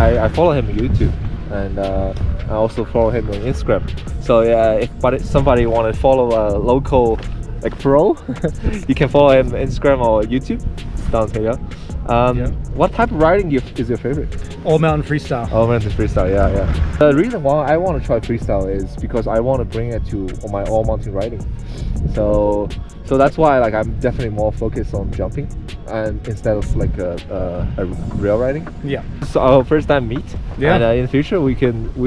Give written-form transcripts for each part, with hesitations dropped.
I follow him on YouTube, and I also follow him on Instagram. So yeah, if somebody want to follow a local like pro, you can follow him on Instagram or YouTube. It's down here. What type of riding is your favorite? All mountain freestyle. All mountain freestyle, yeah. The reason why I want to try freestyle is because I want to bring it to my all mountain riding. So that's why like I'm definitely more focused on jumping, and instead of like a rail riding. Yeah. So our first time meet. Yeah. And in the future we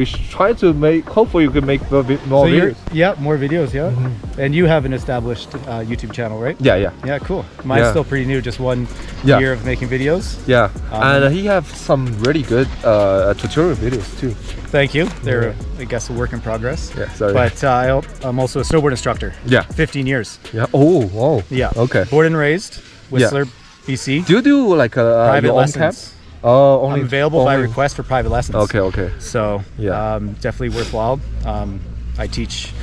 try to make. Hopefully you can make more videos. Yeah, more videos. Yeah. And you have an established YouTube channel, right? Yeah. Yeah, cool. Mine's still pretty new, just 1 year of making videws. Yeah. And he have some really good tutorial videos too. Thank you. They're I guess a work in progress. Yeah, sorry. But I'm also a snowboard instructor. Yeah. 15 years. Yeah. Oh, wow. Yeah. Okay. Born and raised, Whistler, BC. Do you do like a private your lessons? Own camp? Oh, only I'm available by request for private lessons. Okay. So definitely worthwhile. I teach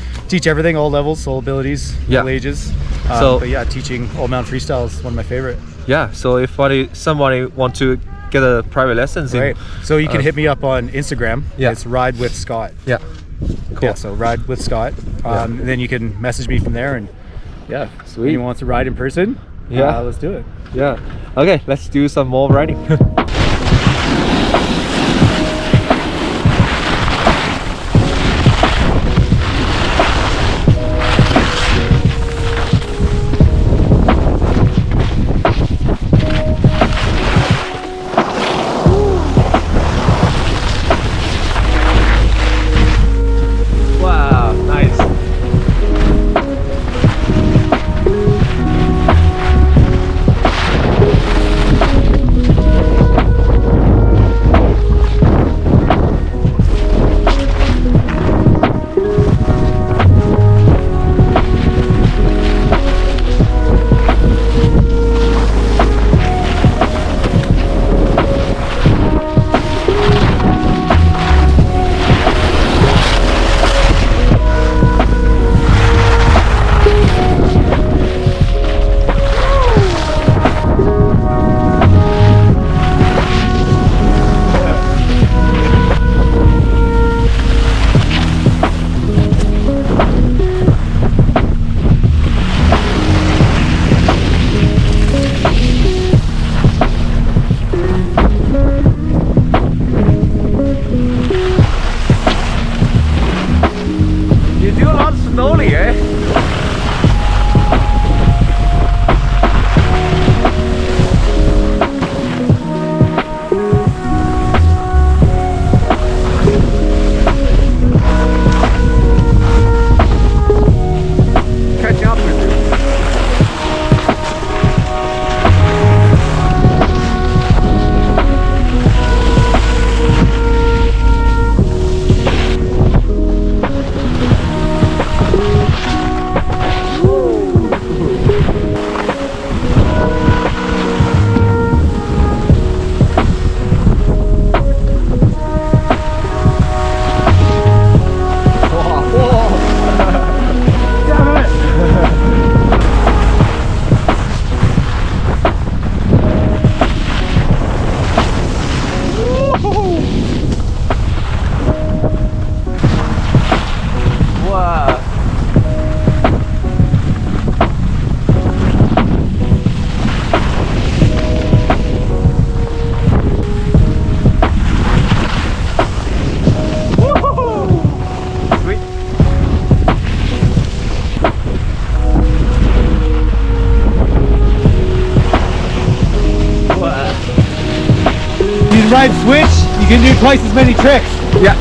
everything, all levels, all abilities, all ages. But yeah, teaching all mountain freestyle is one of my favorite. Yeah. So if somebody want to get a private lessons, right? So you can hit me up on Instagram. Yeah. It's Ride with Scott. Yeah. Cool. Yeah. So Ride with Scott. And then you can message me from there, and yeah, sweet. Anyone wants to ride in person? Yeah. Let's do it. Yeah. Okay. Let's do some more riding. Ride switch, you can do twice as many tricks. Yeah.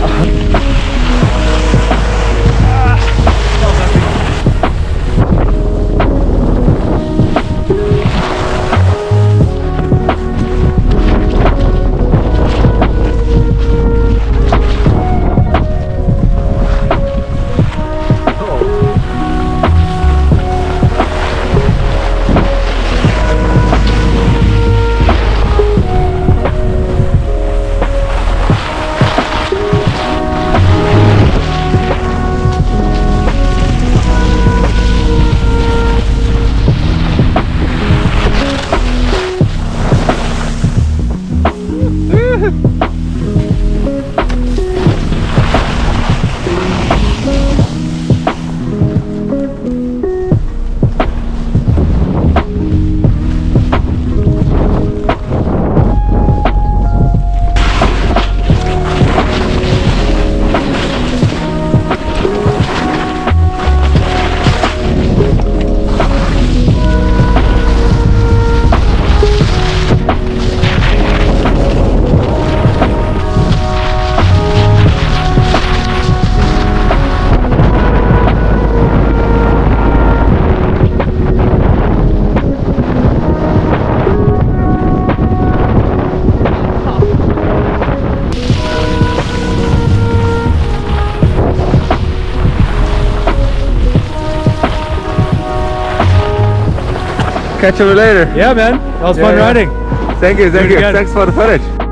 catch you later. Yeah, man. That was fun riding. Thank you. Again. Thanks for the footage.